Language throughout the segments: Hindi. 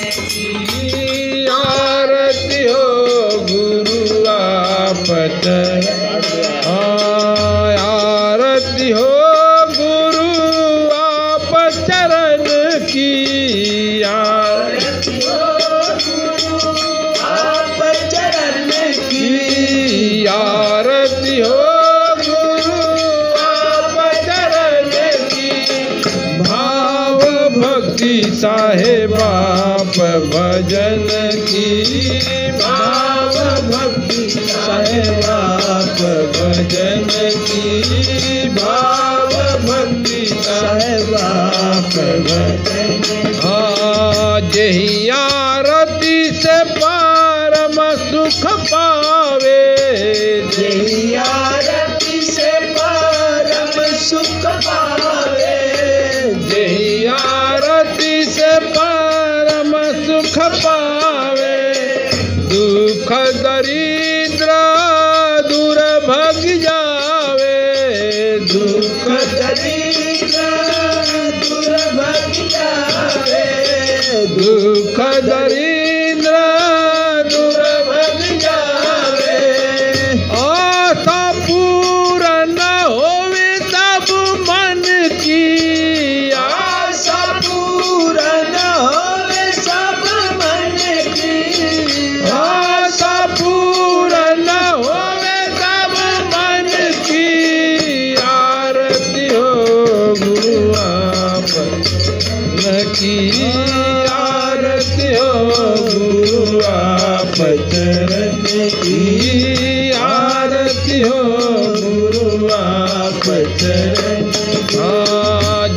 की आरती हो गुरु आप चरण, आरती हो गुरु आप चरण की, आरती हो गुरु आप चरण की, आरती हो गुरु आप चरण की। भाव भक्ति साहेब आप भजन की, भाव भक्ति साहेब आप भजन की, भाव भक्ति साहेब आप भजन। जही आरती से परम सुख पावे, जही आरती से परम सुख पावे, जही आरती से परम सुख पावे। दुख दरिद्र दूर भग जावे, दुख दरिद्र दूर भग जावे, दुख दरिद्र दूर भग जावे। आशा पूर्ण होवे सब मन की, आशा पूर्ण होवे सब मन की, आशा पूर्ण होवे सब मन की। आरती हो गुरु आप की, आरती हो गुरु आप चरण की, आरती हो गुरु आप चरण।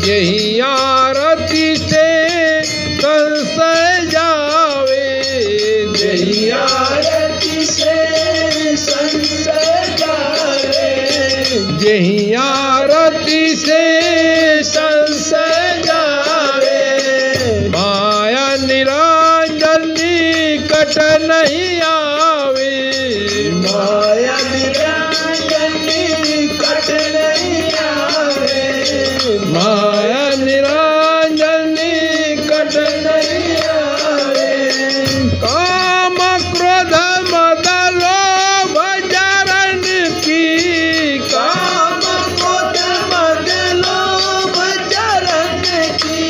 यही आरती से संशय जावे, यही आरती से संशय जावे, यही आरती से संशय जावे। माया निरंजन निकट नहीं आवे, माया निरंजन निकट नहीं आवे, माया निरंजन निकट नहीं आवे। काम क्रोध मद लोभ जरन की, काम क्रोध मद लोभ जरन की,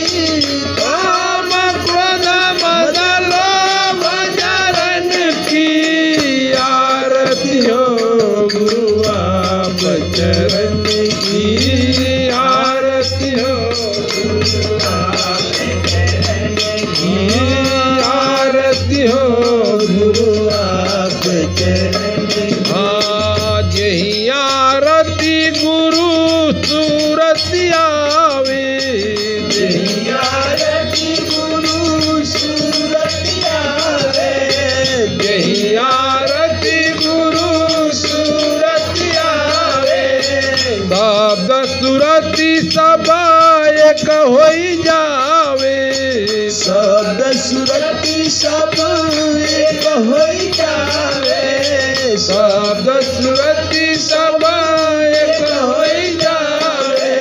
काम क्रोध मद लोभ जरन की। आरती हो गुरु आप चरण की, आरती हो गुरु आप चरण की, आरती हो गुरु आप चरण की। यही आरती गुरु सूरत आवे, यही आरती गुरु सूरत आवे, यही आरती गुरु सूरत आवे। शब्द सुरति सब एक होई जावे, शब्द सुरति सब एक होई जावे, शब्द सुरति सब एक होई जावे।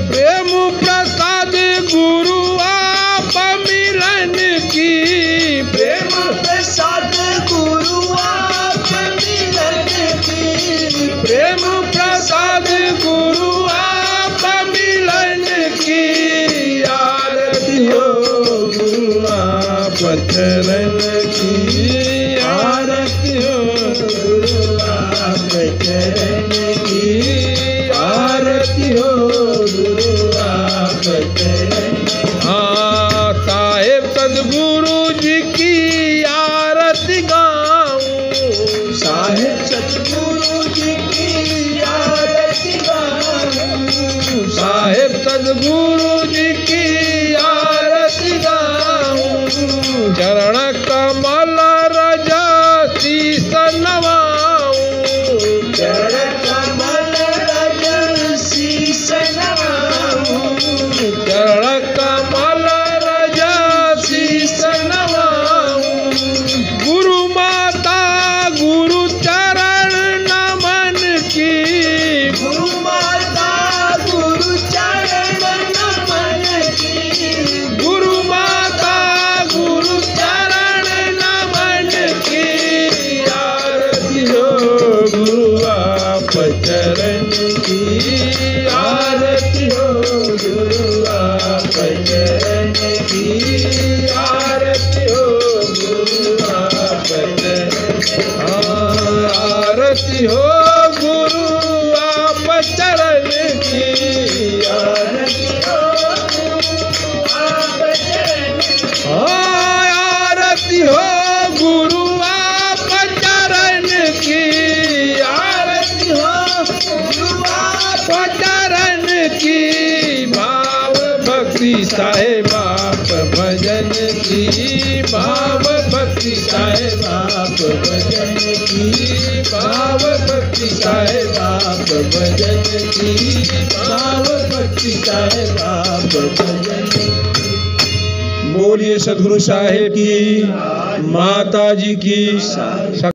प्रेम प्रसाद गुरु आप मिलन की, प्रेम प्रसाद गुरु आप मिलन की, प्रेम प्रसाद गुरु आप मिलन की। आरती हो गुरु आप चरण की, आरती हो गुरु आप चरण की, आरती हो गुरु आप चरण। साहेब सदगुरु जी की आरती गाऊं, साहेब सदगुरु जी की आरती गाऊं, साहेब सदगुरु जी की आरती गाऊं। चरण कमल रज शीस नवाऊं, चरण आरती हो गुरु आप चरण की, आरती हो आप चरण की, आरती हो गुरु आप चरण की, आरती हो गुरु आप चरण की, भाव भक्ति साहेब आप भजन की, भाव भक्ति साहेब आप भजन की, भाव भक्ति साहेब आप भजन की, भाव भक्ति साहेब आप भजन की। बोलिए सद्गुरु साहेब की, माता जी की।